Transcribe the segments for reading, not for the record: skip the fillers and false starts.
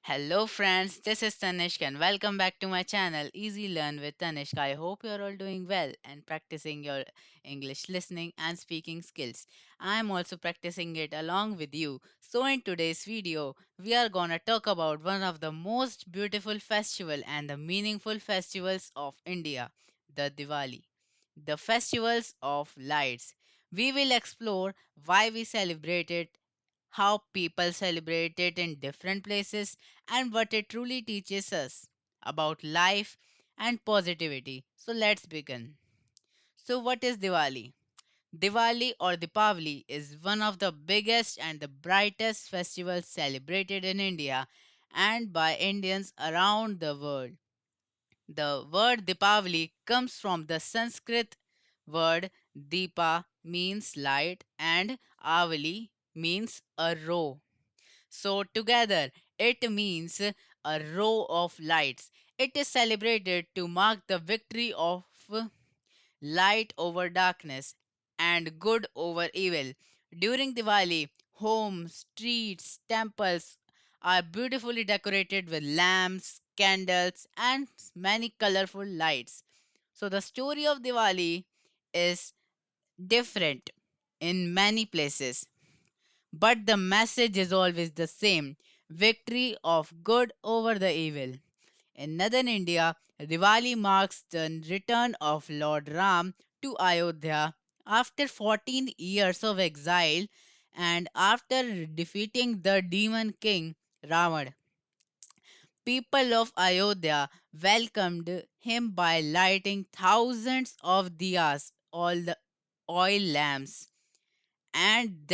Hello friends, this is Tanishk and welcome back to my channel Easy Learn with Tanishk. I hope you're all doing well and practicing your English listening and speaking skills. I'm also practicing it along with you. So in today's video, we are gonna talk about one of the most beautiful festival and the meaningful festivals of India, the Diwali. The festivals of lights. We will explore why we celebrate it, how people celebrate it in different places, and what it truly teaches us about life and positivity. So let's begin. So, what is Diwali? Diwali or Deepavali is one of the biggest and the brightest festivals celebrated in India and by Indians around the world. The word Deepavali comes from the Sanskrit word Deepa means light and Avali means a row. So, together, it means a row of lights. It is celebrated to mark the victory of light over darkness and good over evil. During Diwali, homes, streets, temples are beautifully decorated with lamps, candles, and many colorful lights. So, the story of Diwali is different in many places. But the message is always the same: victory of good over the evil. In northern India, Diwali marks the return of Lord Ram to Ayodhya after 14 years of exile and after defeating the demon king Ravan. People of Ayodhya welcomed him by lighting thousands of diyas, all the oil lamps, and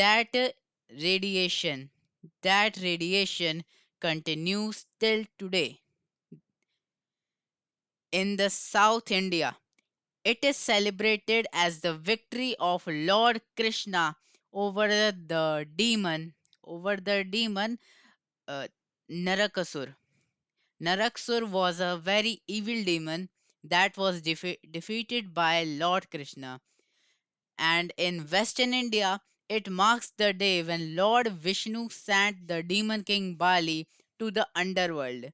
radiation that radiation continues till today. In the South India, it is celebrated as the victory of Lord Krishna over the demon uh, Narakasur. Narakasur was a very evil demon that was defeated by Lord Krishna. And in Western India, it marks the day when Lord Vishnu sent the demon king Bali to the underworld.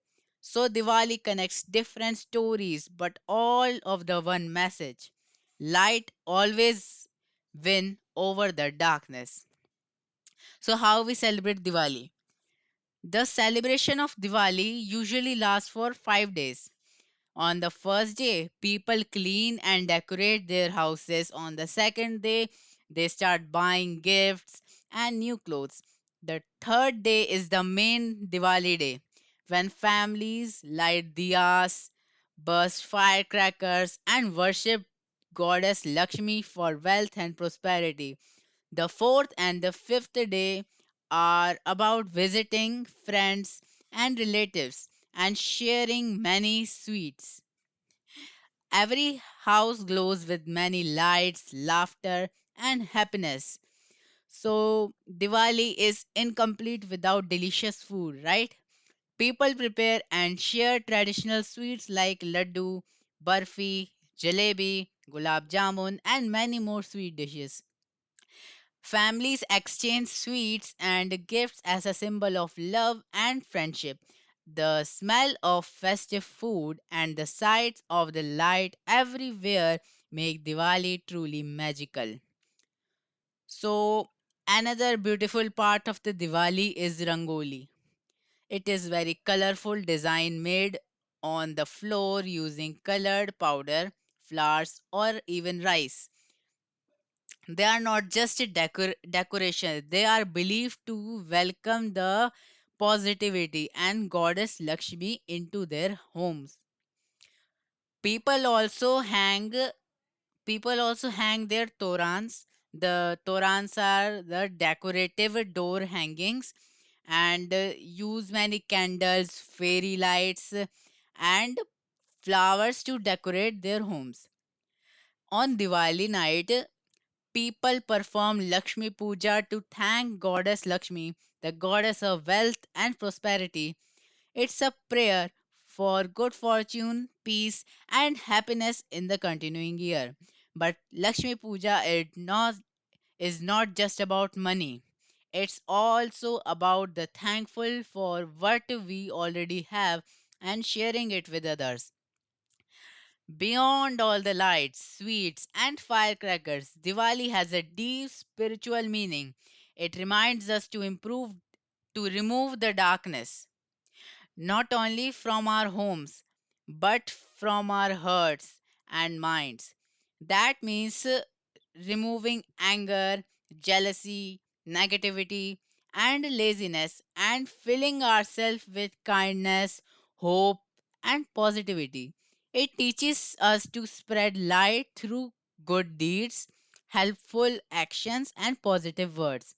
So Diwali connects different stories but all of the one message. Light always win over the darkness. So how we celebrate Diwali? The celebration of Diwali usually lasts for 5 days. On the first day, people clean and decorate their houses. On the second day, they start buying gifts and new clothes. The third day is the main Diwali day, when families light diyas, burst firecrackers, and worship goddess Lakshmi for wealth and prosperity. The fourth and the fifth day are about visiting friends and relatives and sharing many sweets. Every house glows with many lights, laughter, and happiness. So, Diwali is incomplete without delicious food, right? People prepare and share traditional sweets like laddu, barfi, jalebi, gulab jamun, and many more sweet dishes. Families exchange sweets and gifts as a symbol of love and friendship. The smell of festive food and the sights of the light everywhere make Diwali truly magical. So, another beautiful part of the Diwali is Rangoli. It is very colorful design made on the floor using colored powder, flowers, or even rice. They are not just a decoration, they are believed to welcome the positivity and goddess Lakshmi into their homes. People also hang people also hang their torans. The torans are the decorative door hangings and use many candles, fairy lights, and flowers to decorate their homes. On Diwali night, people perform Lakshmi Puja to thank Goddess Lakshmi, the goddess of wealth and prosperity. It's a prayer for good fortune, peace, and happiness in the continuing year. But Lakshmi Puja is not just about money. It's also about the thankful for what we already have and sharing it with others. Beyond all the lights, sweets, and firecrackers, Diwali has a deep spiritual meaning. It reminds us to remove the darkness, not only from our homes, but from our hearts and minds. That means removing anger, jealousy, negativity, and laziness, and filling ourselves with kindness, hope, and positivity. It teaches us to spread light through good deeds, helpful actions, and positive words.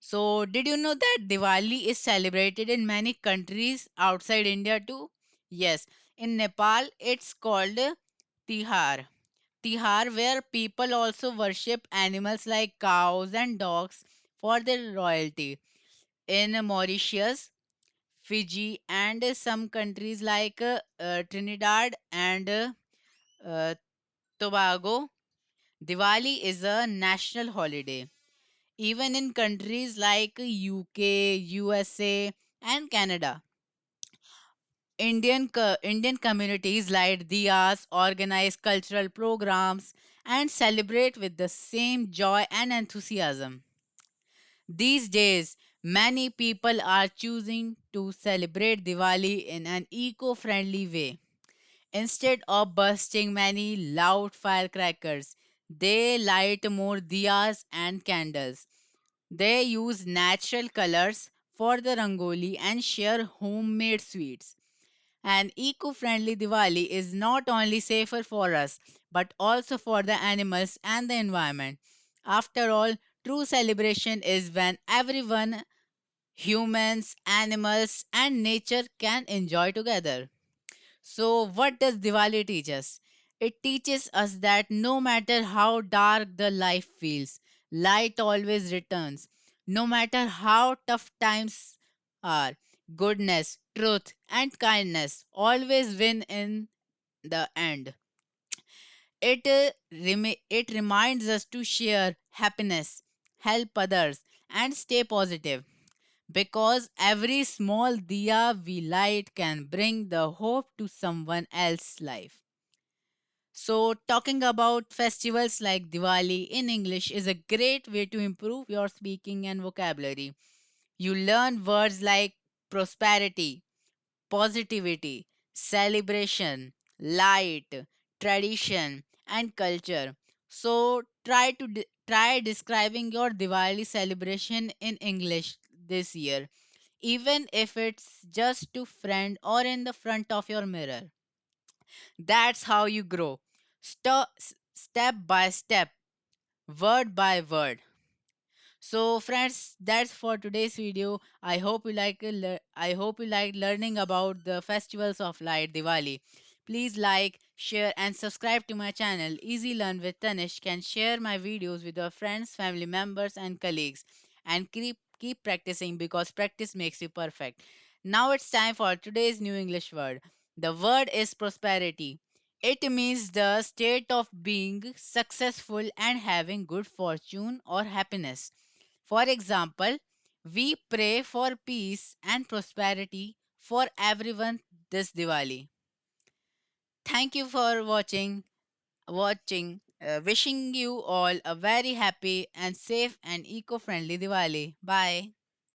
So, did you know that Diwali is celebrated in many countries outside India too? Yes, in Nepal it's called Tihar. Tihar, where people also worship animals like cows and dogs for their royalty. In Mauritius, Fiji, and some countries like Trinidad and uh, Tobago, Diwali is a national holiday. Even in countries like UK, USA, and Canada, Indian communities light diyas, organize cultural programs, and celebrate with the same joy and enthusiasm. These days, many people are choosing to celebrate Diwali in an eco friendly way. Instead of bursting many loud firecrackers, they light more diyas and candles. They use natural colors for the rangoli and share homemade sweets. An eco friendly Diwali is not only safer for us, but also for the animals and the environment. After all, true celebration is when everyone, humans, animals, and nature can enjoy together. So, what does Diwali teach us? It teaches us that no matter how dark the life feels, light always returns. No matter how tough times are, goodness, truth, and kindness always win in the end. It reminds us to share happiness, help others, and stay positive because every small diya we light can bring the hope to someone else's life. So, talking about festivals like Diwali in English is a great way to improve your speaking and vocabulary. You learn words like prosperity, positivity, celebration, light, tradition, and culture. So, try describing your Diwali celebration in English this year, even if it's just to friend or in the front of your mirror. That's how you grow. Step by step, word by word. So friends, that's for today's video. I hope you like learning about the festivals of light Diwali. Please like, share and subscribe to my channel. Easy Learn with Tanish can share my videos with your friends, family members and colleagues and keep practicing because practice makes you perfect. Now it's time for today's new English word. The word is prosperity. It means the state of being successful and having good fortune or happiness. For example, we pray for peace and prosperity for everyone this Diwali. Thank you for watching. Wishing you all a very happy and safe and eco-friendly Diwali. Bye.